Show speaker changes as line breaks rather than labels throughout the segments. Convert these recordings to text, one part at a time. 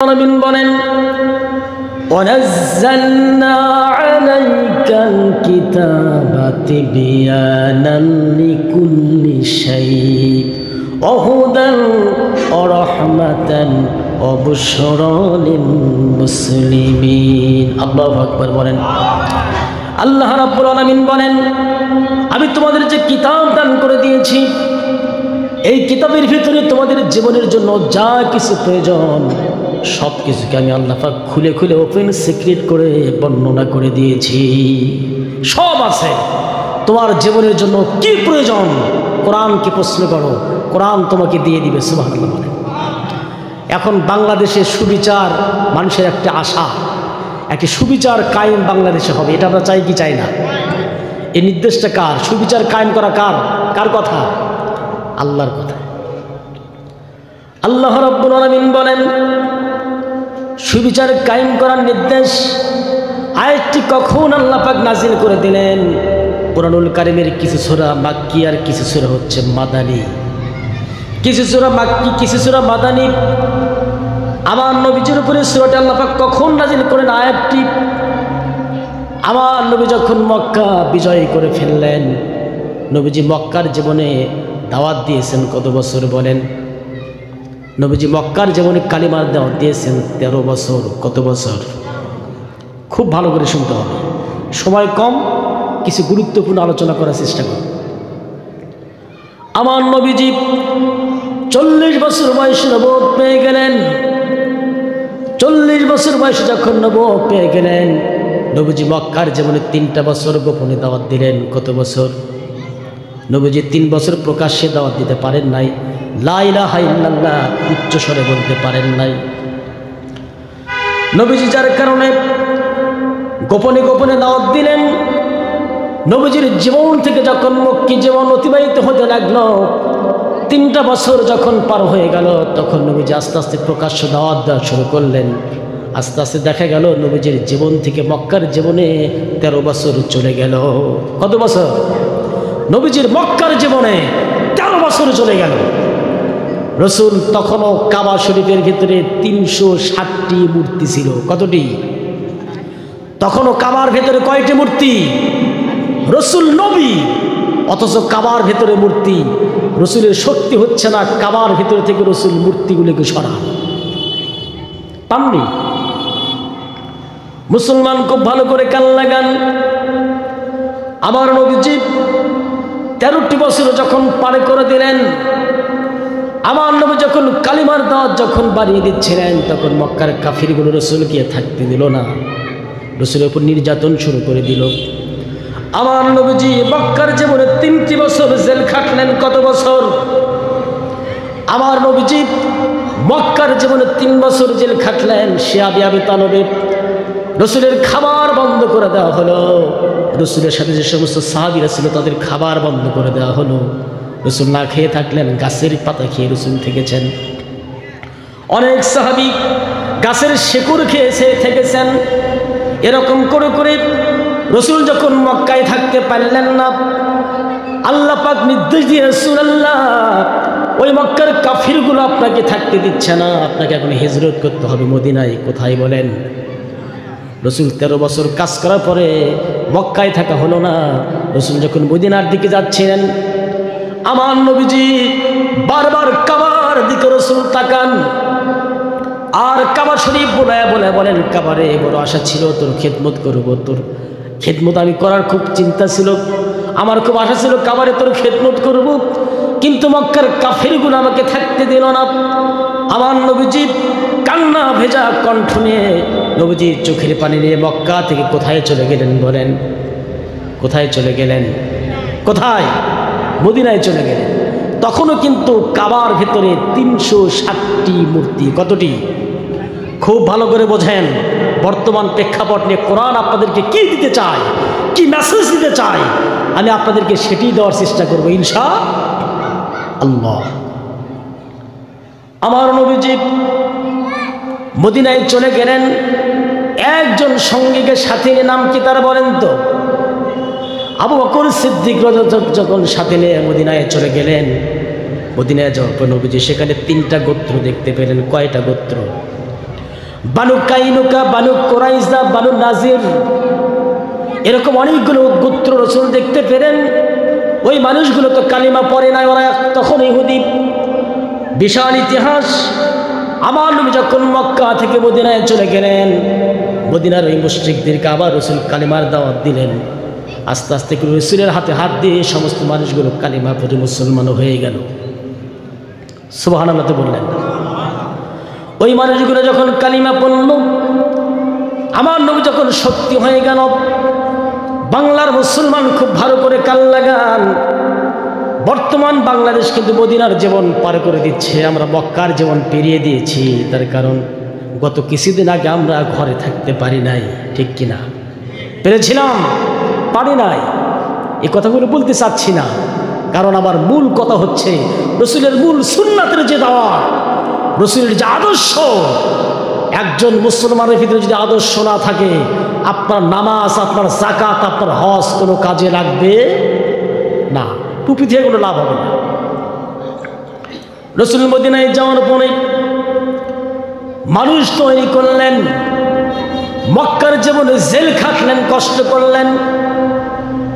আলামিন বলেন ওয়ানাজ্জালনা আলাইকাল কিতাবা তিবয়ানান লিকুল্লি শাই ওয়া হুদান ওয়া রাহমাতান ওয়া বুশরা লিল মুসলিমিন। আল্লাহু আকবার বলেন। আল্লাহ রাব্বুল আলামিন বলেন, আমি তোমাদের যে কিতাব দান করে দিয়েছি, এই কিতাবের ভিতরে তোমাদের জীবনের জন্য যা কিছু প্রয়োজন সব কিছুকে আমি আল্লাহ পাক খুলে খুলে ওপেন সিক্রেট করে বর্ণনা করে দিয়েছি। সব আছে। তোমার জীবনের জন্য কি প্রয়োজন কোরআনকে প্রশ্ন করো, কোরআন তোমাকে দিয়ে দিবে। সুবহানাল্লাহ বলেন। এখন বাংলাদেশে সুবিচার মানুষের একটা আশা, একটি সুবিচার কায়েম বাংলাদেশে হবে। এটা আমরা চাই কি চাই না? এই নির্দেশটা কার? সুবিচার কায়েম করা কার কথা? আল্লাহর কথা। আল্লাহ রাব্বুল আলামিন বলেন, সুবিচার কায়েম করার নির্দেশ আয়াতটি কখন আল্লাহ পাক নাজিল করে দিলেন? কুরআনুল কারীমের কিছু সূরা মাক্কি আর কিছু সূরা হচ্ছে মাদানী। কিছু সূরা মাক্কি, কিছু সূরা মাদানী। আমার নবীজির উপরে সূরাটা আল্লাহ পাক কখন নাজিল করেন? আয়াতটি আমার নবী যখন মক্কা বিজয় করে ফেললেন, নবীজি মক্কার জীবনে দাওয়াত দিয়েছেন কত বছর বলেন? নবীজি মক্কার জীবনে কালিমার দাওয়াত দিয়েছেন 13 বছর। কত বছর? খুব ভালো করে শুনতে হবে, সময় কম, কিছু গুরুত্বপূর্ণ আলোচনা করার চেষ্টা করুন। আমার নবীজি 40 বছর বয়সে নবুয়ত পেয়ে গেলেন। 40 বছর বয়সে যখন নবুয়ত পেয়ে গেলেন, নবীজি মক্কার জীবনে 3টা বছর গোপনে দাওয়াত দিলেন। কত বছর? নবীজি 3 বছর প্রকাশ্যে দাওয়াত দিতে পারেন নাই। লা ইলাহা ইল্লাল্লাহ উচ্চ স্বরে বলতে পারেন নাই। নবীজি যার কারণে গোপনে গোপনে দাওয়াত দিলেন। নবীজির জীবন থেকে যখন মক্কি জীবন অতিবাহিত হতে লাগলো, 3টা বছর যখন পার হয়ে গেল, তখন নবীজি আস্তে আস্তে প্রকাশ্য দাওয়াত দেওয়া শুরু করলেন। আস্তে আস্তে দেখা গেল নবীজির জীবন থেকে মক্কার জীবনে 13 বছর চলে গেল। কত বছর? নবীজির মক্কার জীবনে 13 বছর চলে গেল। রসুল তখনও কাবা শরীফের ভিতরে 360টি মূর্তি ছিল। কতটি? তখনও কাবার ভেতরে কয়টি মূর্তি? রসুল নবী, অথচ কাবার ভেতরে মূর্তি। রসুলের শক্তি হচ্ছে না কাবার ভেতর থেকে রসুল মূর্তিগুলিকে সরান, পাননি। মুসলমান খুব ভালো করে কান লাগান। আমার নবীজি 13টি বছর যখন পারে করে দিলেন, আমার নবী যখন কালিমার দাওয়াত যখন বাড়িয়ে দিচ্ছিলেন, তখন মক্কার কাফিরগুলো রসুলকে থাকতে দিল না, রসুলের উপর নির্যাতন শুরু করে দিল। আমার নবীজি মক্কার জীবনে 3টি বছর জেল খাটলেন। কত বছর? আমার নবীজি মক্কার জীবনে 3 বছর জেল খাটলেন। শিয়াবি আবি তালেবের রসুলের খাবার বন্ধ করে দেওয়া হলো। রসুলের সাথে যে সমস্ত সাহাবীরা ছিল তাদের খাবার বন্ধ করে দেওয়া হলো। রসুল না খেয়ে থাকলেন, গাছের পাতা খেয়ে রসুল থেকেছেন। অনেক সাহাবী গাছের শেকড় খেয়েছে থেকেছেন। এরকম করে করে রসুল যখন মক্কায় থাকতে পারলেন না, আল্লাহ পাক নির্দেশ দিয়ে, রাসূলুল্লাহ ওই মক্কার কাফিরগুলো আপনাকে থাকতে দিচ্ছে না, আপনাকে এখন হিজরত করতে হবে মদিনায়। কোথায় বলেন? রসুল 13 বছর কাজ করার পরে মক্কায় থাকা হলো না। রসুল যখন মদিনার দিকে যাচ্ছিলেন, আমার নবীজি বারবার কাবার দিকে রসুল তাকান আর কাবা শরীফ বলেন, কাবারে বড় আশা ছিল তোর খেদমত করবো, তোর খেদমত আমি করার খুব চিন্তা ছিল, আমার খুব আশা ছিল কাবারে তোর খেদমত করব, কিন্তু মক্কার কাফিরগুলো আমাকে থাকতে দিল না। আমার নবীজি কান্না ভেজা কণ্ঠ নিয়ে, নবীজি চোখের পানি নিয়ে মক্কা থেকে কোথায় চলে গেলেন বলেন? কোথায় চলে গেলেন? কোথায়? মদিনায় চলে গেলেন। তখনও কিন্তু কাবার ভেতরে 360টি মূর্তি। কতটি? খুব ভালো করে বোঝেন। বর্তমান প্রেক্ষাপট নিয়ে কোরআন আপনাদেরকে কি দিতে চায়, কি মেসেজ দিতে চায়, আমি আপনাদেরকে সেটি দেওয়ার চেষ্টা করব ইনশাআল্লাহ। আমার নবীজি মদিনায় চলে গেলেন। একজন সঙ্গীকে সাথে নিয়ে, নাম কি তারা বলেন তো? আবু বকর সিদ্দিক যখন সাথে নিয়ে মদিনায় চলে গেলেন, মদিনায় যাওয়ার পর নবীজি সেখানে 3টা গোত্র দেখতে পেলেন। কয়টা গোত্র? বানু কাইনুকা, বানু কোরাইজা, বানু নাজির, এরকম অনেকগুলো গোত্র রসুল দেখতে পেলেন। ওই মানুষগুলো তো কালিমা পড়ে নাই, ওরা তখন ইহুদি। বিশাল ইতিহাস। আমার নবী যখন মক্কা থেকে মদিনায় চলে গেলেন, মদিনার ওই মুশরিকদেরকে আবার রসুল কালিমার দাওয়াত দিলেন। আস্তে আস্তে করে রসুলের হাতে হাত দিয়ে সমস্ত মানুষগুলো কালিমা পড়ে মুসলমান হয়ে গেল। সুবহানাল্লাহ বললেন। ওই মানুষগুলো যখন কালিমা পড়ল, আমার নবী যখন শক্তি হয়ে গেল, বাংলার মুসলমান খুব ভালো করে কান লাগান। বর্তমান বাংলাদেশ কিন্তু মদিনার জীবন পার করে দিচ্ছে, আমরা মক্কার জীবন পেরিয়ে দিয়েছি। তার কারণ গত কিছুদিন আগে আমরা ঘরে থাকতে পারি নাই, ঠিক কিনা? পেরেছিলাম, পারি নাই। এই কথাগুলো বলতে চাচ্ছি না, কারণ আমার মূল কথা হচ্ছে রসুলের মূল সুন্নাতের যে দাওয়াত, রসুলের যে আদর্শ। একজন মুসলমানের ভিতরে যদি আদর্শ না থাকে, আপনার নামাজ, আপনার যাকাত, আপনার হজ কোনো কাজে লাগবে না। টুপি থেকে কোনো লাভ হবে না। রসুল মদিনায় যাওয়ার পরে মানুষ তৈরি করলেন, মক্কার জীবনে জেল খাটলেন, কষ্ট করলেন।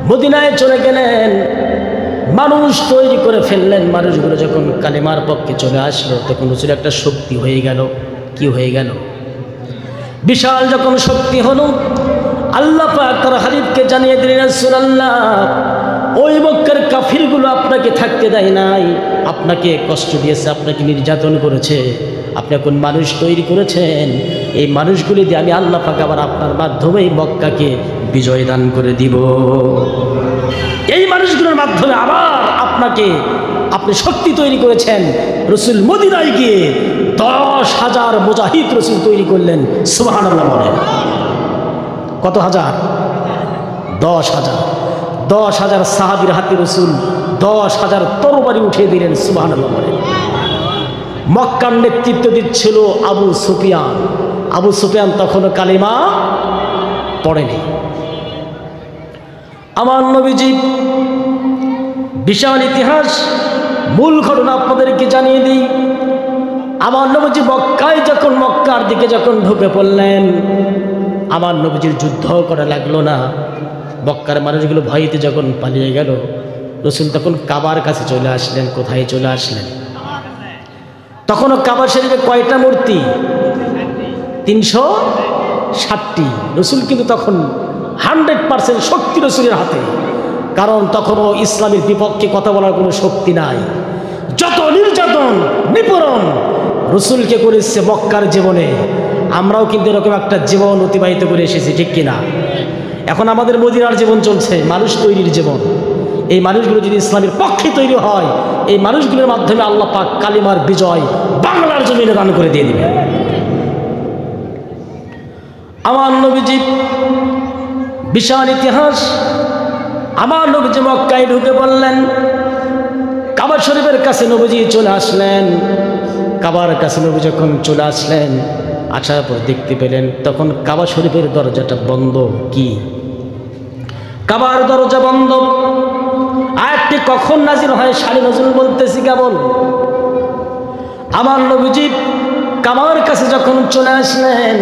মদিনায় চলে গেলেন, মানুষ তৈরি করে ফেললেন। মানুষগুলো যখন কালিমার পক্ষে চলে আসলো, তখন রসুল একটা শক্তি হয়ে গেল। কি হয়ে গেল? বিশাল যখন শক্তি হলো, আল্লাহ পাক তার হাবিবকে জানিয়ে দিলেন, রাসূলুল্লাহ, ওই মক্কার কাফিরগুলো আপনাকে থাকতে দেয় নাই, আপনাকে কষ্ট দিয়েছে, আপনাকে নির্যাতন করেছে। আপনি এখন মানুষ তৈরি করেছেন, এই মানুষগুলি দিয়ে আমি আল্লাহ পাক আবার আপনার মাধ্যমে মক্কাকে বিজয় দান করে দিব। এই মানুষগুলোর মাধ্যমে আবার আপনি শক্তি তৈরি করেছেন। রসুল মদিনায় গিয়ে 10,000 মুজাহিদ রসুল তৈরি করলেন। সুবহানাল্লাহ বলেন। কত হাজার? 10,000 সাহাবীর হাতে রসুল 10,000 তরবারি উঠিয়ে দিলেন। সুবহানাল্লাহ বলেন। মক্কার নেতৃত্ব দিচ্ছিল আবু সুফিয়ান। আবু সুফিয়ান তখনও কালিমা পড়েনি। আমার নবীজি, বিশাল ইতিহাস, মূল ঘটনা আপনাদেরকে জানিয়ে দিই। আমার নবীজি মক্কার দিকে যখন ঢুকে পড়লেন, আমার নবীজির যুদ্ধ করা লাগলো না। মক্কার মানুষগুলো ভয়তে যখন পালিয়ে গেল, রসুল তখন কাবার কাছে চলে আসলেন। কোথায় চলে আসলেন? তখনও কাবা শরীফে কয়টা মূর্তি? 360টি। রসুল কিন্তু তখন 100% শক্তি রসুলের হাতে, কারণ তখনও ইসলামের বিপক্ষে কথা বলার কোনো শক্তি নাই। যত নির্যাতন নিপীড়ন রসুলকে করেছে মক্কার জীবনে, আমরাও কিন্তু এরকম একটা জীবন অতিবাহিত করে এসেছি, ঠিক কিনা? এখন আমাদের মদিনার জীবন চলছে, মানুষ তৈরির জীবন। এই মানুষগুলো যদি ইসলামের পক্ষে তৈরি হয়, এই মানুষগুলোর মাধ্যমে আল্লাহ পাক কালিমার বিজয় বাংলার জমিনে দান করে দিয়ে দিবেন। আমার নবীজি, বিশাল ইতিহাস। আমার নবীজি মক্কায় ঢুকে পড়লেন, কাবা শরীফের কাছে নবীজি চলে আসলেন। কাবার কাছে নবী যখন চলে আসলেন, আসার পর দেখতে পেলেন তখন কাবা শরীফের দরজাটা বন্ধ। কি? কাবার দরজা বন্ধ। আয়াতটি কখন নাজিল হয়? শালি নজরুল বলতেছি কেবল। আমার নবীজি কাবার কাছে যখন চলে আসলেন,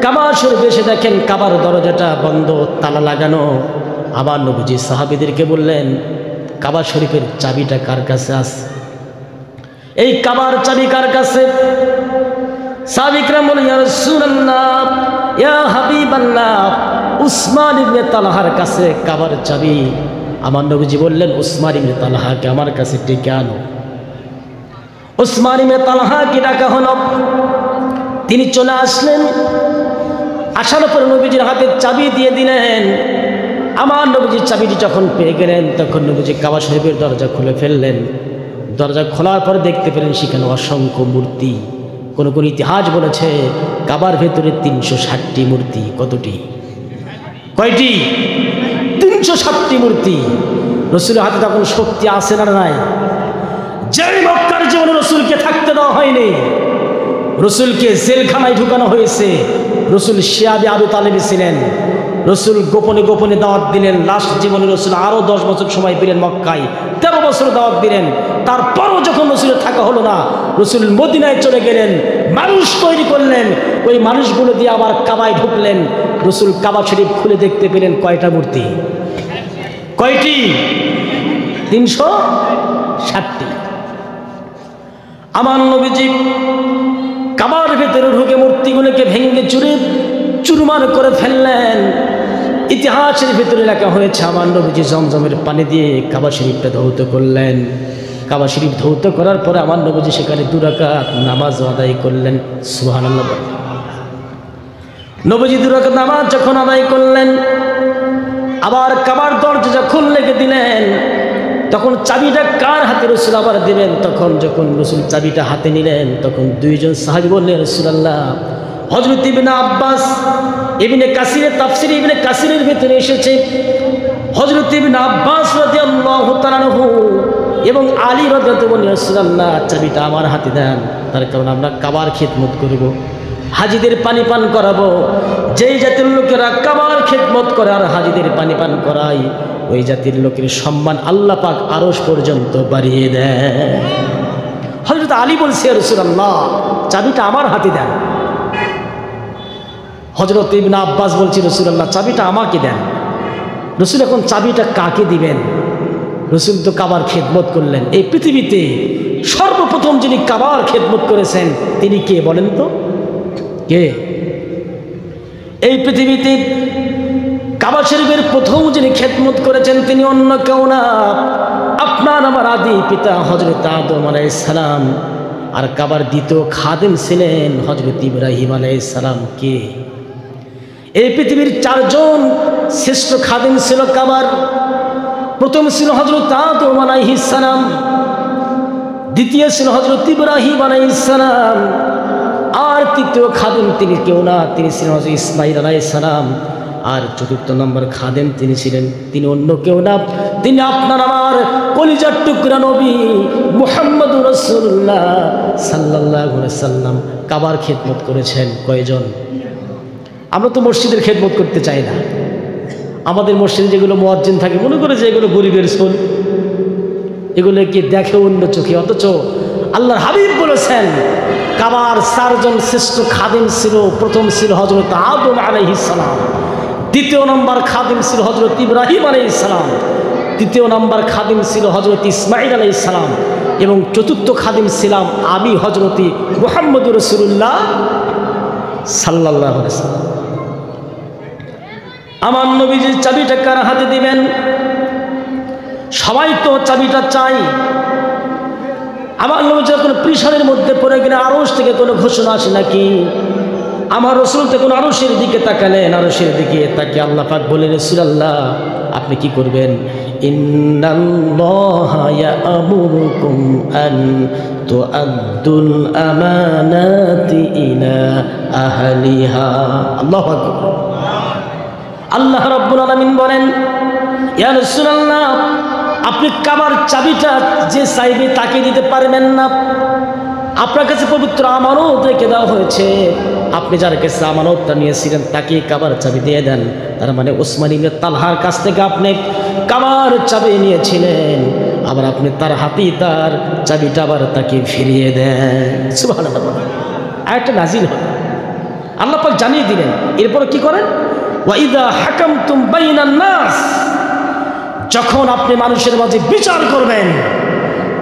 কাবা শরীফে এসে দেখেন কাবার দরজাটা বন্ধ, তালা লাগানো। আমার নবীজি সাহাবীদেরকে বললেন, কাবা শরীফের চাবিটা কার কাছে আছে? এই কাবার চাবি কার কাছে? সাহাবীরা বলে, ইয়া রাসূলুল্লাহ, ইয়া হাবিবাল্লাহ, উসমান ইবনে তালহার কাছে কাবার চাবি। আমার নবীজি বললেন, উসমান ইবনে তালহাকে আমার কাছে ডেকে আনো। উসমান ইবনে তালহাকে ডাকা হলো। তিনি চলে আসলেন। আসার পর নবীজির হাতে চাবি দিয়ে দিলেন। আমার নবীজির চাবিটি যখন পেয়ে গেলেন, তখন নবীজি কাবা শরীফের দরজা খুলে ফেললেন। দরজা খোলার পর দেখতে পেলেন সেখানে অসংখ্য মূর্তি। কোন কোন ইতিহাস বলেছে কাবার ভেতরে 360টি মূর্তি। কতটি? কয়টি? 360টি মূর্তি। রসুলের হাতে তখন শক্তি আছে না নাই? যেই মক্কার জীবনে রসুলকে থাকতে দেওয়া হয়নি, রসুলকে জেলখানায় ঢুকানো হয়েছে। রসুল শিয়াবে আবু তালেবে ছিলেন। রসুল গোপনে গোপনে দাওয়াত দিলেন। লাস্ট জীবনে রসুল আরও 10 বছর সময় পেলেন মক্কায়, 13 বছর দাওয়াত দিলেন। তারপরও যখন রসুলের থাকা হলো না, রসুল মদিনায় চলে গেলেন, মানুষ তৈরি করলেন, ওই মানুষগুলো দিয়ে আবার কাবায় ঢুকলেন। রসুল কাবা শরীফ খুলে দেখতে পেলেন কয়টা মূর্তি? কয়টি? 360টি। আমার নবীজি কাবার ভেতরে ঢুকে মূর্তিগুলোকে ভেঙে চুরে চুরমার করে ফেললেন। ইতিহাসের ভিতরে লেখা হয়েছে আমার নবীজি জমজমের পানি দিয়ে কাবা শরীফটা ধৌত করলেন। কাবা শরীফ ধৌত করার পরে আমার নবীজি সেখানে 2 রাকাত নামাজ আদায় করলেন। সুবহানাল্লাহ। নবীজি 2 রাকাত নামাজ যখন আদায় করলেন, আবার কাবার দরজা যখন লেগে দিলেন, তখন চাবিটা কার হাতে রসুল আবার দিবেন? তখন যখন রসুল চাবিটা হাতে নিলেন, তখন 2জন সাহাবী বললেন, রাসূলুল্লাহ, হযরত ইবনে আব্বাস, ইবনে কাসিরের তাফসীর ইবনে কাসিরের ভিতরে এসেছে, হযরত ইবনে আব্বাস রাদিয়াল্লাহু তাআলা আনহু এবং আলী রাদিয়াল্লাহু আনহু, রাসূলুল্লাহ চাবিটা আমার হাতে দেন, তার কারণ আমরা কাবার খিদমত করব, হাজিদের পানি পান করাবো। যেই জাতির লোকেরা কাবার খিদমত করে আর হাজিদের পানি পান করায়, ওই জাতির লোকের সম্মান আল্লাহ পাক আরশ পর্যন্ত বাড়িয়ে দেয়। হযরত আলী বলছে, রাসূলুল্লাহ চাবিটা আমার হাতে দেন। হযরত ইবনে আব্বাস বলছে, রাসূলুল্লাহ চাবিটা আমাকে দেন। রসুল এখন চাবিটা কাকে দিবেন? রসুল তো কাবার খেদমত করলেন। এই পৃথিবীতে সর্বপ্রথম যিনি কাবার খেদমত করেছেন তিনি কে বলেন তো? কে? এই পৃথিবীতে কাবা শরীফের প্রথম যিনি খেদমত করেছেন তিনি অন্য কেউ না, আপনার আমার আদি পিতা হযরত আদম আলাইহিস সালাম। আর কাবার দ্বিতীয় খাদেম ছিলেন হযরত ইব্রাহিম আলাইহিস সালাম। কে? এই পৃথিবীর 4 জন শ্রেষ্ঠ খাদেম ছিল কাবার। প্রথম ছিল হযরত আদম আলাইহিস সালাম, দ্বিতীয় ছিল হযরত ইব্রাহিম আলাইহিস সালাম, আর তৃতীয় খাদেম তিনি কেউ না, তিনি ছিলেন হযরত ইসমাঈল আলাইহিস সালাম। আর 4র্থ নম্বর খাদেম তিনি অন্য কেউ না, তিনি আপনার আমার কলিজার টুকরা নবী মুহাম্মদুর রাসূলুল্লাহ সাল্লাল্লাহু আলাইহি সাল্লাম। কাবার খেদমত করেছেন কয়জন? আমরা তো মসজিদের খেদমত করতে চাই না। আমাদের মসজিদে যেগুলো মুয়াজ্জিন থাকে মনে করে যে এগুলো গরিবের সোল, এগুলো কি দেখে অন্য চোখে। অথচ আল্লাহর হাবিব বলেছেন কাবার 4 জন শ্রেষ্ঠ খাদেম ছিল। প্রথম ছিল হযরত আদম আলাইহিস সালাম, দ্বিতীয় নম্বর খাদেম ছিল হযরত ইব্রাহিম আলাইহিস সালাম, তৃতীয় নম্বর খাদেম ছিল হযরত ইসমাঈল আলাইহিস সালাম, এবং 4র্থ খাদেম ছিলাম আমি হযরত মুহাম্মদুর রাসূলুল্লাহ সাল্লাল্লাহু আলাইহি সাল্লাম। আমার নবীজির চাবিটা কার হাতে দিবেন? সবাই তো চাবিটা চাই। আমার নবী যখন প্রিশনের মধ্যে পড়ে গেলে আরশ থেকে কোনো ঘোষণা আসে নাকি? আমার রাসূল তখন আরশের দিকে তাকালেন, আরশের দিকে তাকে আল্লাহ পাক বলে, রাসূলুল্লাহ আপনি কি করবেন? ইন্নাল্লাহা ইয়া'মুরুকুম আন তুআদ্দুল আমানাতি ইলা আহলিহা। আল্লাহু আকবার। আল্লাহ রাব্বুল আলামিন বলেন, ইয়া রাসূলুল্লাহ আপনি কাবার চাবিটা যে চাইবে তাকে দিতে পারবেন না। আপনার কাছে পবিত্র আমানত রেখে দেওয়া হয়েছে, আপনি যার কাছে আমানতটা নিয়েছিলেন তাকে কাবার চাবি দিয়ে দেন। তার মানে ওসমান ইবনে তালহার কাছ থেকে আপনি কাবার চাবি নিয়েছিলেন, আবার আপনি তার হাতেই তার চাবিটা আবার তাকে ফিরিয়ে দেন। সুবহানাল্লাহ। আয়াতটা নাজিল হয়, আল্লাহ পাক জানিয়ে দিলেন। এরপর কি করেন? ওয়াইদা হাকামতুম বাইনান নাস, যখন আপনি মানুষের মাঝে বিচার করবেন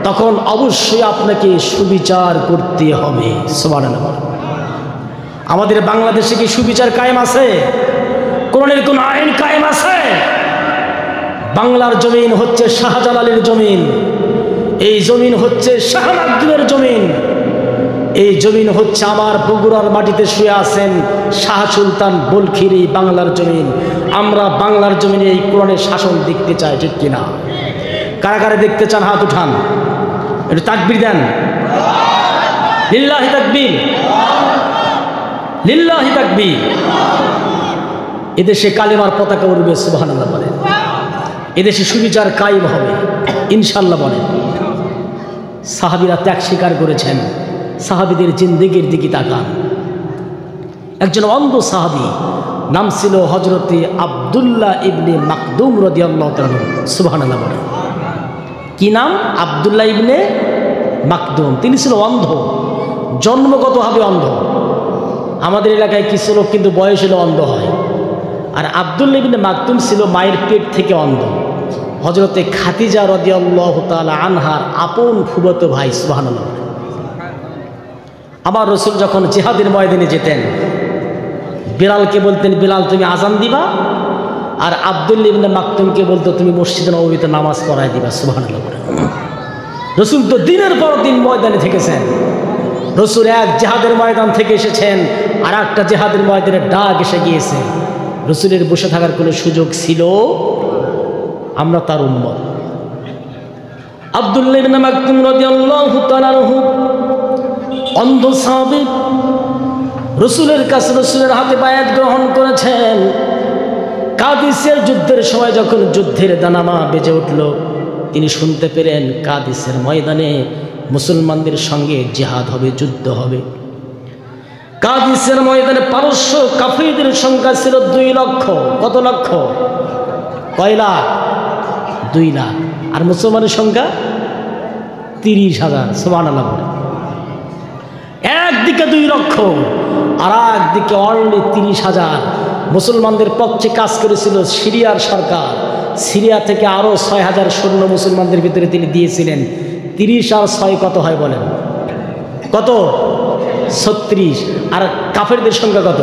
তখন অবশ্যই আপনাকে সুবিচার করতে হবে। সুবহানাল্লাহ। আমাদের বাংলাদেশে কি সুবিচার কায়েম আছে? কোরআনের কোন আইন কায়েম আছে? বাংলার জমিন হচ্ছে শাহজালালের জমিন, এই জমিন হচ্ছে শাহনাগদের জমিন, এই জমিন হচ্ছে আমার বগুড়ার মাটিতে শুয়ে আছেন শাহ সুলতান বলখির এই বাংলার জমিন। আমরা বাংলার জমিনে এই কোরআনের শাসন দেখতে চাই, ঠিক কিনা? কারা কারা দেখতে চান হাত উঠান, একটু তাকবীর দেন। লিল্লাহি তাকবীর, লিল্লাহি তাকবীর। এদেশে কালেমার পতাকা উড়বে, সুবহানাল্লাহ বলেন। এদেশে সুবিচার কায়েম হবে ইনশাআল্লাহ বলেন। সাহাবীরা ত্যাগ স্বীকার করেছেন। সাহাবীদের জিন্দেগির দিকে তাকান। একজন অন্ধ সাহাবী নাম ছিল হযরতে আব্দুল্লাহ ইবনে মাকদুম রাদিয়াল্লাহু তাআলা। সুবহানাল্লাহ বলেন। কি নাম? আব্দুল্লাহ ইবনে মাকদুম। তিনি ছিল অন্ধ, জন্মগতভাবে অন্ধ। আমাদের এলাকায় কিছু লোক কিন্তু বয়স হলে অন্ধ হয়, আর আব্দুল্লাহ ইবনে মাকদুম ছিল মায়ের পেট থেকে অন্ধ। হযরতে খাদিজা রাদিয়াল্লাহু তাআলা আনহার আপন ফুফাতো ভাই। সুবহানাল্লাহ। আমার রাসূল যখন জিহাদের ময়দানে যেতেন, বিলালকে বলতেন, বিলাল তুমি আজান দিবা, আর আব্দুল্লাহ ইবনে মাকদুমকে বলতো তুমি মসজিদে নববীতে নামাজ পড়ায় দিবা। সুবহানাল্লাহ। রাসূল তো দিনের পর দিন ময়দানে থেকেছেন। রাসূল এক জিহাদের ময়দান থেকে এসেছেন, আর একটা জিহাদের ময়দানে ডাক এসে গিয়েছে। রাসূলের বসে থাকার কোনো সুযোগ ছিল? আমরা তার উম্মত। আব্দুল্লাহ ইবনে মাকদুম রাদিয়াল্লাহু তাআলা আনহু অন্ধ সাহাবী, রাসূলের কাছে রাসূলের হাতে বায়াত গ্রহণ করেছেন। কাদিসের যুদ্ধের সময় যখন যুদ্ধের দানামা বেজে উঠল, তিনি শুনতে পেলেন কাদিসের ময়দানে মুসলমানদের সঙ্গে জিহাদ হবে, যুদ্ধ হবে। কাদিসের ময়দানে পারস্য কাফিরদের সংখ্যা ছিল 2 লক্ষ। কত লক্ষ? কয় লাখ? 2 লাখ। আর মুসলমানের সংখ্যা 30,000। সুবহানাল্লাহ। একদিকে 2 লক্ষ, আর একদিকে অনলি 30,000। মুসলমানদের পক্ষে কাজ করেছিল সিরিয়ার সরকার। সিরিয়া থেকে আরও 6,000 সৈন্য মুসলমানদের ভিতরে তিনি দিয়েছিলেন। 30 আর 6 কত হয় বলেন? কত? 36। আর কাফেরদের সংখ্যা কত?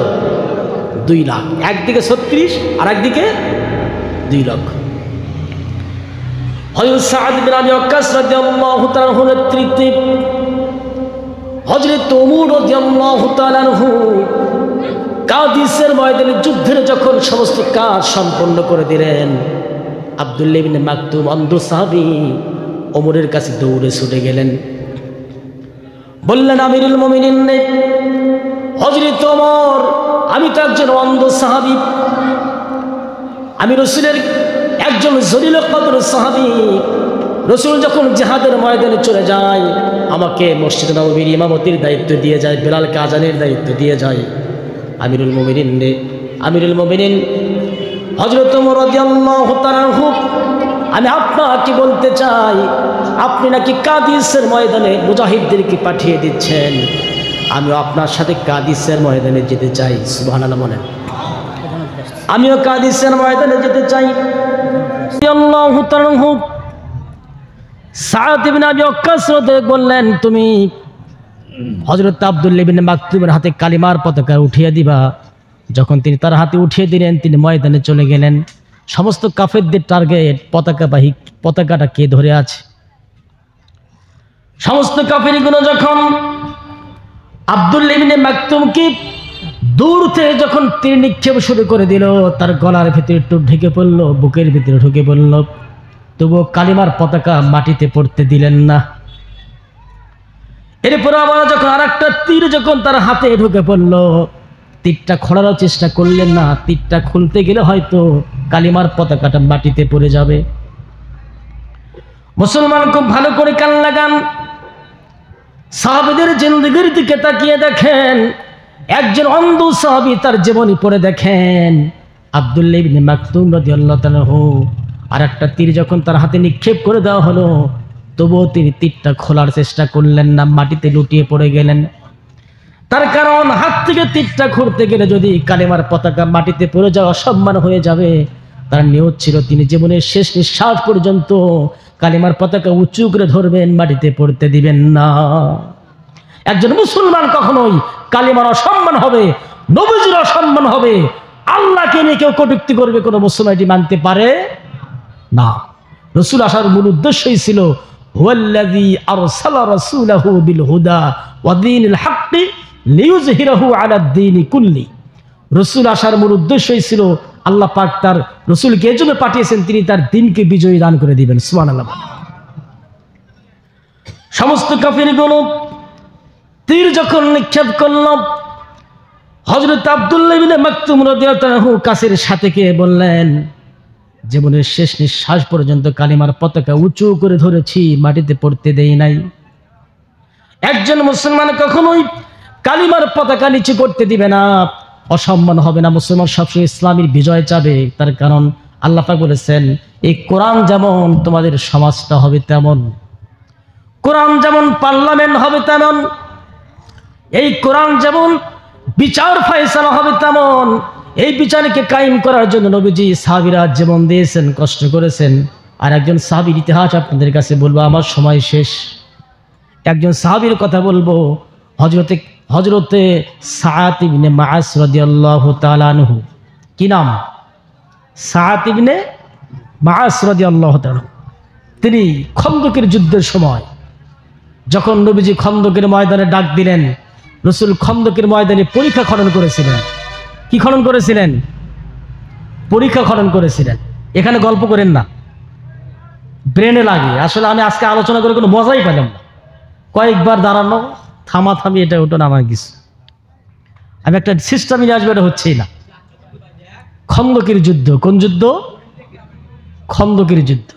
2 লাখ। একদিকে 36 আর একদিকে 2 লক্ষ। হযরত সাদ বিন আবি ওয়াক্কাস রাদিয়াল্লাহু তাআলা আনহু নেতৃত্বে হযরত ওমর রাদিয়াল্লাহু তাআলা আনহু কাদিসের ময়দানে যুদ্ধের যখন সমস্ত কাজ সম্পন্ন করে দিলেন, আব্দুল্লাহ ইবনে মাকদুম অন্ধ সাহাবী ওমরের কাছে দৌড়ে ছুটে গেলেন। বললেন, আমিরুল মুমিনিন হযরত ওমর, আমি তো একজন অন্ধ সাহাবী, আমি রাসূলের একজন জলিল কদর সাহাবী। রাসূল যখন জিহাদের ময়দানে চলে যায়, আমাকে মসজিদে নববীর ইমামতির দায়িত্ব দিয়ে যায়, বিলালকে আজানের দায়িত্ব দিয়ে যায়। আমিরুল মুমিনিন হযরত ওমর রাদিয়াল্লাহু তাআলা আনহু, আমি আপনাকে বলতে চাই, আপনি নাকি কাদিসের ময়দানে মুজাহিদদেরকে পাঠিয়ে দিচ্ছেন, আমিও আপনার সাথে কাদিসের ময়দানে যেতে চাই। সুবহানাল্লাহ বলেন। আমিও কাদিসের ময়দানে যেতে চাই। রাদিয়াল্লাহু তাআলা আনহু সাদ ইবনে আবি ওয়াক্কাস বললেন, তুমি হযরত আব্দুল্লাহ ইবনে মাকদুমের হাতে কালিমার পতাকা উঠিয়ে দিবা। যখন তিনি তার হাতে উঠিয়ে দিলেন, তিনি ময়দানে চলে গেলেন। সমস্ত কাফেরদের টার্গেট পতাকাবাহী, পতাকাটা কে ধরে আছে? সমস্ত কাফেরগুলো যখন আব্দুল্লাহ ইবনে মাকদুমকে দূর থেকে যখন তীর নিক্ষেপ শুরু করে দিল, তার গলার ভিতরে একটু ঢুকে পড়ল, বুকের ভিতরে ঢুকে পড়ল, তবুও কালিমার পতাকা মাটিতে পড়তে দিলেন না। এরপর আবার যখন আরেকটা তীর যখন তার হাতে ঢুকে পড়ল, তীরটা খোলারও চেষ্টা করলেন না। তীরটা খুলতে গেলে হয়তো কালিমার পতাকাটা মাটিতে পড়ে যাবে। মুসলমান খুব ভালো করে কান লাগান, সাহাবীদের জিন্দেগির দিকে তাকিয়ে দেখেন। একজন অন্ধ সাহাবী তার জীবনী পড়ে দেখেন। আব্দুল্লাহ ইবনে মাকদুম রাদিয়াল্লাহু তাআলা আনহু আরেকটা তীর যখন তার হাতে নিক্ষেপ করে দেওয়া হলো, তবুও তিনি তীরটা খোলার চেষ্টা করলেন না, মাটিতে লুটিয়ে পড়ে গেলেন। তার কারণ, হাত থেকে তীরটা খুঁড়তে গেলে যদি কালেমার পতাকা মাটিতে পড়ে যাওয়া অসম্মান হয়ে যাবে। তার নিয়ত ছিল তিনি জীবনের শেষ নিঃশ্বাস পর্যন্ত কালেমার পতাকা উঁচু করে ধরবেন, মাটিতে পড়তে দিবেন না। একজন মুসলমান কখনোই কালেমার অসম্মান হবে, নবীজির অসম্মান হবে, আল্লাহকে নিয়ে কেউ কটূক্তি করবে, কোনো মুসলমান এটি মানতে পারে না। রাসূল আসার মূল উদ্দেশ্যই ছিল হুয়াল্লাযী আরসালা রাসূলাহু বিল হুদা ওয়া দীনিল হাক্কি লিইয়ুযহিরাহু আলা দ্বীনি কুল্লি। রাসূল আসার মূল উদ্দেশ্যই ছিল আল্লাহ পাক তার রাসূলকে এজন্য পাঠিয়েছেন, তিনি তার দ্বীনকে বিজয়ী দান করে দিবেন। সুবহানাল্লাহ। সমস্ত কাফিরগুলো তীর যখন নিক্ষেপ করল, হযরত আব্দুল্লাহ ইবনে মাকদুম রাদিয়াল্লাহু আনহু কাছের সাথে কে বললেন, জীবনের শেষ নিঃশ্বাস পর্যন্ত কালিমার পতাকা উঁচু করে ধরেছি, মাটিতে পড়তে দেই নাই। একজন মুসলমান কখনোই কালিমার পতাকা নিচু করতে দিবে না। অসম্মান হবে না, মুসলমান সবসময় ইসলামের বিজয় চাবে। তার কারণ আল্লাহ পাক বলেছেন এই কোরআন যেমন তোমাদের সমাজটা হবে তেমন, কোরআন যেমন পার্লামেন্ট হবে তেমন, এই কোরআন যেমন বিচার ফয়সালা হবে তেমন, এই বিচারকে কায়েম করার জন্য নবীজি সাহাবীরা জীবন দিয়েছেন, কষ্ট করেছেন। আর একজন সাহাবীর ইতিহাস আপনাদের কাছে বলবো, আমার সময় শেষ। একজন সাহাবীর কথা বলবো, হযরতে সাআদ ইবনে মাআস রাদিয়াল্লাহু তাআলা আনহু। কি নাম? সাআদ ইবনে মাআস রাদিয়াল্লাহু তাআলা। তিনি খন্দকের যুদ্ধের সময় যখন নবীজি খন্দকের ময়দানে ডাক দিলেন, রাসূল খন্দকের ময়দানে পরীক্ষা খনন করেছিলেন। কি খনন করেছিলেন? পরীক্ষা খনন করেছিলেন। এখানে গল্প করেন না, ব্রেনে লাগে। আসলে আমি আজকে আলোচনা করে কোনো মজাই পেলাম না। কয়েকবার দাঁড়ানো, থামাথামি, এটা ওটা নানা কিছু। আমি একটা সিস্টেমে নিয়ে আসবো, এটা হচ্ছেই না। খন্দকের যুদ্ধ। কোন যুদ্ধ? খন্দকের যুদ্ধ।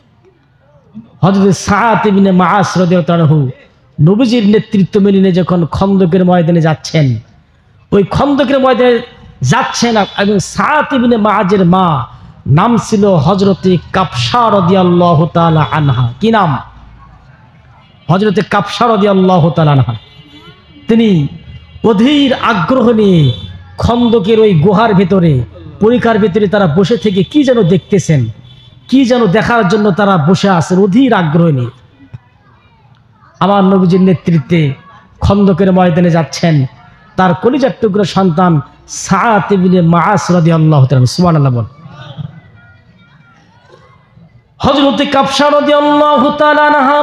হযরত সাআদ ইবনে মাআস রাদিয়াল্লাহু আনহু নবীজির নেতৃত্ব মেনে যখন খন্দকের ময়দানে যাচ্ছেন, ওই খন্দকের ময়দানে যাচ্ছেন, এবং সাআদ ইবনে মাআজের মা নাম ছিল হযরতে কাবসা রাদিয়াল্লাহু তাআলা আনহা। কি নাম? হযরতে কাবসা রাদিয়াল্লাহু তাআলা আনহা। তিনি অধীর আগ্রহ নিয়ে খন্দকের ওই গুহার ভেতরে, পরীক্ষার ভেতরে তারা বসে থেকে কি যেন দেখতেছেন, কি যেন দেখার জন্য তারা বসে আছেন অধীর আগ্রহ নিয়ে। আমার নবীজির নেতৃত্বে খন্দকের ময়দানে যাচ্ছেন তার কলিজার টুকরা সন্তান সাআদ ইবনে মাআস রাদিয়াল্লাহু তাআলা। সুবহানাল্লাহ বল। হযরতে কাবসা রাদিয়াল্লাহু তাআলা আনহা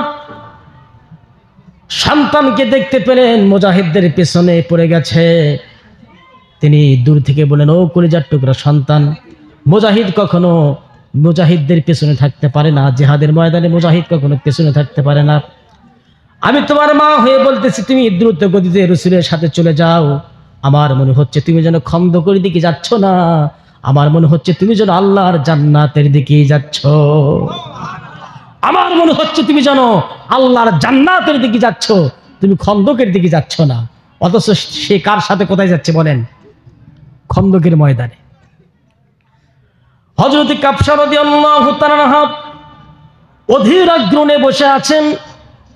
সন্তানকে দেখতে পেলেন মুজাহিদদের পেছনে পড়ে গেছে। তিনি দূর থেকে বলেন, ও কলিজার টুকরা সন্তান, মুজাহিদ কখনো মুজাহিদদের পেছনে থাকতে পারে না, জিহাদের ময়দানে মুজাহিদ কখনো পেছনে থাকতে পারে না। আমি তোমার মা হয়ে বলতেছি, তুমি দ্রুত গতিতে রাসূলের সাথে চলে যাও। আমার মনে হচ্ছে তুমি যেন খন্দকের দিকে যাচ্ছ না, আমার মনে হচ্ছে তুমি যেন আল্লাহর জান্নাতের দিকে যাচ্ছ। আমার মনে হচ্ছে তুমি যেন আল্লাহর জান্নাতের দিকে যাচ্ছ, তুমি খন্দকের দিকে যাচ্ছ না। অথচ সে কার সাথে কোথায় যাচ্ছে বলেন? খন্দকের ময়দানে। হযরত কাবসা রাদিয়াল্লাহু তাআলা আনহা অধীর আগ্রহে বসে আছেন,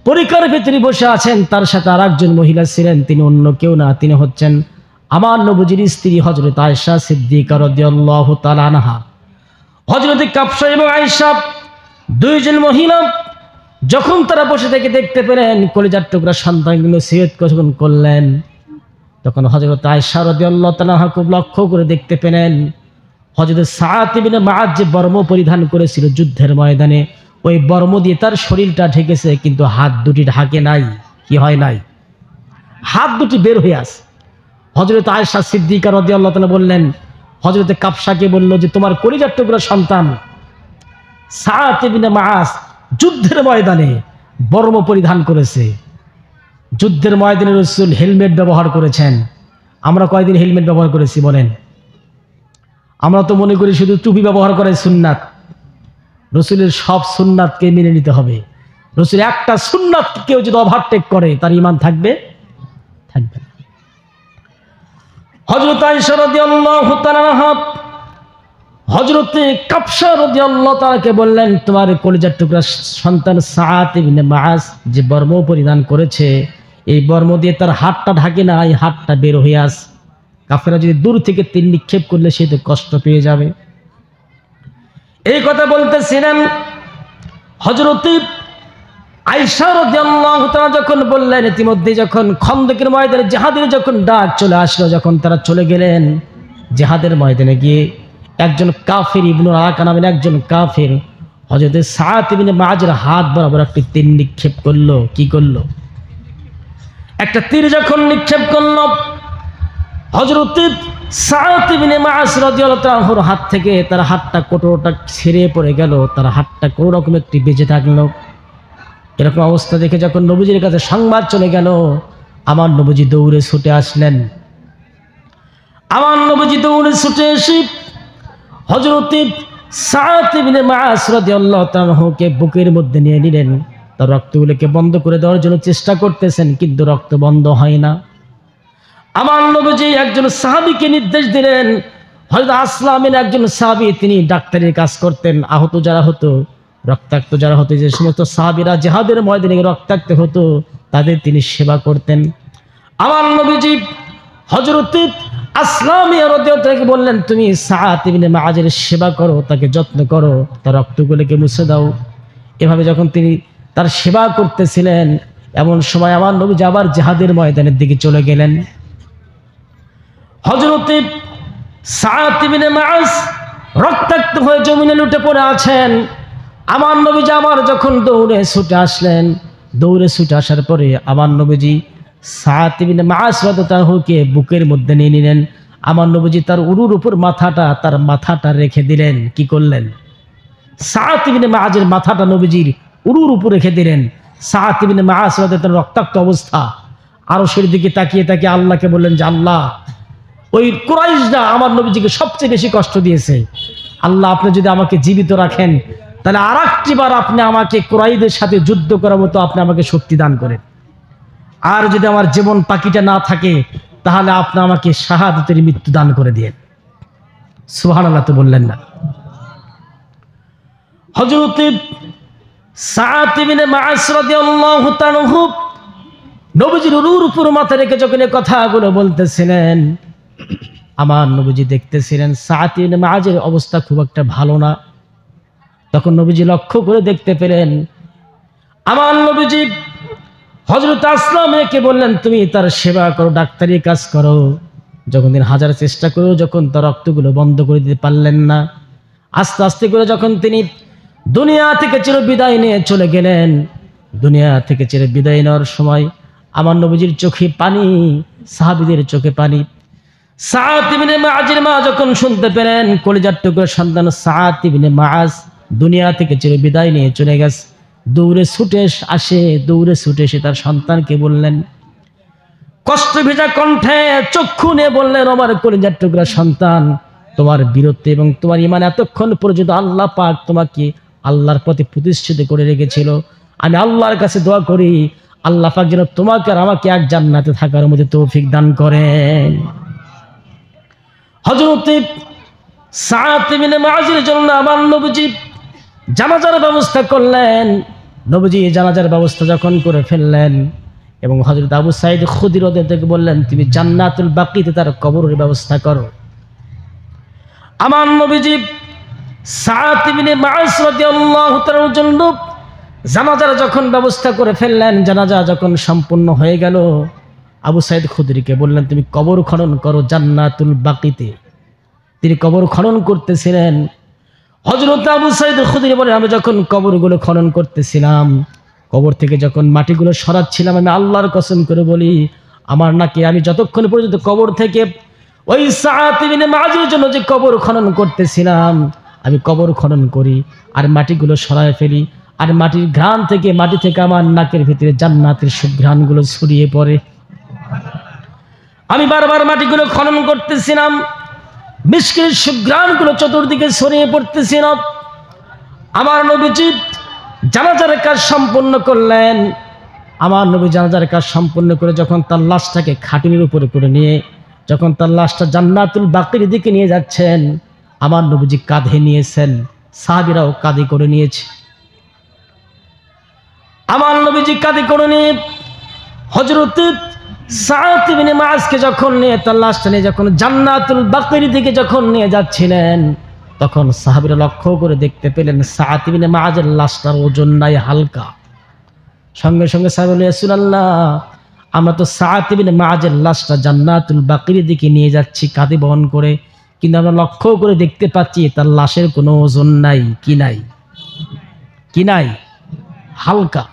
পরীক্ষার ভিতরে বসে আছেন। তার সাথে আরেকজন মহিলা ছিলেন, তিনি অন্য কেউ না, তিনি হচ্ছেন আমার নবীজির স্ত্রী হযরত আয়েশা সিদ্দিকা রাদিয়াল্লাহু তাআলা আনহা। হযরত কাবসা এবং আয়েশা দুইজন মহিলা যখন তারা বসে থেকে দেখতে পেলেন কলিজার টুকরা সন্তানগুলো নসিহত যখন করলেন, তখন হযরত আয়েশা রাদিয়াল্লাহু তাআলা আনহা খুব লক্ষ্য করে দেখতে পেলেন হযরত সাআদ ইবনে মাআজ যে বর্ম পরিধান করেছিল যুদ্ধের ময়দানে, ওই বর্ম দিয়ে তার শরীরটা ঢেকেছে, কিন্তু হাত দুটি ঢাকে নাই। কি হয় নাই? হাত দুটি বের হয়ে আছে। হযরত আয়েশা সিদ্দিকা রাদিয়াল্লাহু তাআলা বললেন, হযরতে কাবসাকে বলল যে তোমার কলিজার টুকরা সন্তান সাআদ ইবনে মাআজ যুদ্ধের ময়দানে বর্ম পরিধান করেছে। যুদ্ধের ময়দানে রাসূল হেলমেট ব্যবহার করেছেন। আমরা কয়দিন হেলমেট ব্যবহার করেছি বলেন? আমরা তো মনে করি শুধু টুপি ব্যবহার করাই সুন্নাত। রাসূলের সব সুন্নাতকে মেনে নিতে হবে। রাসূল একটা সুন্নাত কেউ যদি ওভারটেক করে তার ঈমান থাকবে? থাকবে না। হযরত আয়েশা রাদিয়াল্লাহু তাআলা আনহা হযরতে কাবসা রাদিয়াল্লাহু তাআলাকে বললেন, তোমার কলিজার টুকরা সন্তান সাআদ ইবনে মাআজ যে বর্ম পরিধান করেছে, এই বর্ম দিয়ে তার হাতটা ঢাকে না, এই হাতটা বের হয়ে আছে। কাফেররা যদি দূর থেকে তীর নিক্ষেপ করলে সে তো কষ্ট পেয়ে যাবে। এই কথা বলতেছিলেন। হযরতে আয়েশা রাদিয়াল্লাহু তাআলা যখন বললেন, ইতিমধ্যে যখন খন্দকের ময়দানে জিহাদের যখন ডাক চলে আসলো, যখন তারা চলে গেলেন জিহাদের ময়দানে গিয়ে একজন কাফির ইবনুল আরাকা নামের একজন কাফির হযরত সাআদ ইবনে মাআজের হাত বরাবর একটি তীর নিক্ষেপ করলো। কি করলো? একটা তীর যখন নিক্ষেপ করলো, হযরত সাআদ ইবনে মাআজ রাদিয়াল্লাহু তাআলার হাত থেকে তার হাতটা কোটরটা ছিঁড়ে পড়ে গেল, তার হাতটা কোনো রকম একটি বেঁচে থাকলো। এরকম অবস্থা দেখে যখন নবীজির কাছে সংবাদ চলে গেল, আমার নবীজি দৌড়ে ছুটে আসলেন। আমার নবীজি দৌড়ে ছুটে এসে হযরত সাআদ ইবনে মাআজ রাদিয়াল্লাহু তাআলাকে বুকের মধ্যে নিয়ে নিলেন। তার রক্তগুলোকে বন্ধ করে দেওয়ার জন্য চেষ্টা করতেছেন, কিন্তু রক্ত বন্ধ হয় না। আমার নবীজি একজন সাহাবীকে নির্দেশ দিলেন। হযরত আসলামের একজন সাহাবী, তিনি ডাক্তারের কাজ করতেন। আহত যারা হতো, রক্তাক্ত যারা হতো, যে সমস্ত সাহাবীরা জিহাদের ময়দানে রক্তাক্ত হতো, তাদের তিনি সেবা করতেন। আমার নবীজি হযরত আসলাম রাদিয়াল্লাহু তাআলা বললেন, তুমি সাআদ ইবনে মুআযের সেবা করো, তাকে যত্ন করো, তার রক্তগুলোকে মুছে দাও। এভাবে যখন তিনি তার সেবা করতেছিলেন, এমন সময় আমার নবীজি আবার জিহাদের ময়দানের দিকে চলে গেলেন। হযরত সাআদ ইবনে মুআয রক্তাক্ত হয়ে জমিনে লুটে পড়ে আছেন। আমার নবীজি আবার যখন দৌড়ে ছুটে আসলেন, দৌড়ে ছুটে আসার পরে আমার নবীজি সাআদ ইবনে মুআয রাদিয়াল্লাহুকে বুকের মধ্যে নিয়ে নিলেন। আমার নবীজি তার উরুর উপর তার মাথাটা রেখে দিলেন। কি করলেন? সাআদ ইবনে মুআযের মাথাটা নবীজির উরুর উপর রেখে দিলেন। সাআদ ইবনে মুআয রাদিয়াল্লাহু রক্তাক্ত অবস্থা আরশের দিকে তাকিয়ে তাকিয়ে আল্লাহকে বললেন যে, আল্লাহ, ওই কুরাইশরা আমার নবীজিকে সবচেয়ে বেশি কষ্ট দিয়েছে। আল্লাহ, আপনি যদি আমাকে জীবিত রাখেন, তাহলে আরেকটি বার আপনি আমাকে কুরাইশদের সাথে যুদ্ধ করার মতো আপনি আমাকে শক্তি দান করেন। আর যদি আমার জীবন পাখিটা না থাকে, তাহলে আপনি আমাকে শাহাদাতের মৃত্যু দান করে দিয়েন। সুবহানাল্লাহ তো বললেন না? হযরত সাআদ ইবনে মুআয রাদিয়াল্লাহু তাআলা নবীজির উরুর উপর মাথা রেখে যখন এই কথাগুলো বলতেছিলেন, আমার নবীজি দেখতেছিলেন সাআদ ইবনে মুআযের অবস্থা খুব একটা ভালো না। তখন নবীজি লক্ষ্য করে দেখতে পেলেন, আমার নবীজি হযরত আসলামকে বললেন, তুমি তার সেবা করো, ডাক্তারি কাজ করো। যখন তিনি হাজার চেষ্টা করেও যখন তার রক্তগুলো বন্ধ করে দিতে পারলেন না, আস্তে আস্তে করে যখন তিনি দুনিয়া থেকে চির বিদায় নিয়ে চলে গেলেন, দুনিয়া থেকে চির বিদায় নেওয়ার সময় আমার নবীজির চোখে পানি, সাহাবীদের চোখে পানি। সাআদ ইবনে মুআযের মা যখন শুনতে পেলেন কলিজার টুকরো সন্তান সাআদ ইবনে মুআয দুনিয়া থেকে চির বিদায় নিয়ে চলে গেছে, দৌড়ে ছুটে এসে তার সন্তানকে বললেন, কষ্ট ভেজা কণ্ঠে চক্ষু নিয়ে বললেন, আমার কলিজার টুকরা সন্তান, তোমার বীরত্ব এবং তোমার ঈমান এতক্ষণ পর্যন্ত আল্লাহ পাক তোমাকে আল্লাহর পথে প্রতিষ্ঠিত করে রেখেছিল। আমি আল্লাহর কাছে দোয়া করি, আল্লাহ পাক যেন তোমাকে আর আমাকে এক জান্নাতে থাকার মধ্যে তৌফিক দান করেন। হযরত সাআদ ইবনে মুআযের জন্য আমার নবীজি জানাজার ব্যবস্থা করলেন। নবীজি জানাজার ব্যবস্থা যখন করে ফেললেন এবং হযরত আবু সাঈদ খুদরী রাদিয়াল্লাহু বললেন, তুমি জান্নাতুল বাকিতে তার কবরের ব্যবস্থা করো। আমার নবীজি সাআদ ইবনে মুআয রাদিয়াল্লাহু তাআলার জন্য জানাজার যখন ব্যবস্থা করে ফেললেন, জানাজা যখন সম্পূর্ণ হয়ে গেল, আবু সাঈদ খুদরীকে বললেন, তুমি কবর খনন করো জান্নাতুল বাকিতে। তিনি কবর খনন করতেছিলেন। হযরত আবু সাঈদ খুদরী বলেন, আমি যখন কবরগুলো খনন করতেছিলাম, কবর থেকে যখন মাটিগুলো সরাচ্ছিলাম, আমি আল্লাহর কসম করে বলি, আমার নাকি আমি যতক্ষণ পর্যন্ত কবর থেকে ওই সাআদ ইবনে মুআযের জন্য যে কবর খনন করতেছিলাম, আমি কবর খনন করি আর মাটিগুলো সরায় ফেলি, আর মাটি থেকে আমার নাকের ভিতরে জান্নাতের সুঘ্রাণগুলো ছড়িয়ে পড়ে। আমি বারবার মাটিগুলো খনন করতেছিলাম, মিশকের সুঘ্রাণগুলো চতুর্দিকে ছড়িয়ে পড়তেছিলাম। আমার নবীজি জানাজার কাজ সম্পন্ন করলেন। আমার নবী জানাজার কাজ সম্পন্ন করে যখন তার লাশটাকে খাটিনের উপরে করে নিয়ে যখন তার লাশটা জান্নাতুল বাকির দিকে নিয়ে যাচ্ছেন, আমার নবীজি কাঁধে নিয়েছেন, সাহাবীরাও কাঁধে করে নিয়েছে। আমার নবীজি কাঁধে করে নিয়ে হযরত সাআদ ইবনে মুআযকে যখন নিয়ে তার লাশটা নিয়ে যখন জান্নাতুল বাকির দিকে যখন নিয়ে যাচ্ছিলেন, তখন সাহাবীরা লক্ষ্য করে দেখতে পেলেন সাআদ ইবনে মুআযের লাশটার ওজন নাই, হালকা। সঙ্গে সঙ্গে সাহাবী বললেন, রাসূলুল্লাহ, আমরা তো সাআদ ইবনে মুআযের লাশটা জান্নাতুল বাকির দিকে নিয়ে যাচ্ছি কাঁধে বহন করে, কিন্তু আমরা লক্ষ্য করে দেখতে পাচ্ছি তার লাশের কোনো ওজন নাই। কি নাই? হালকা।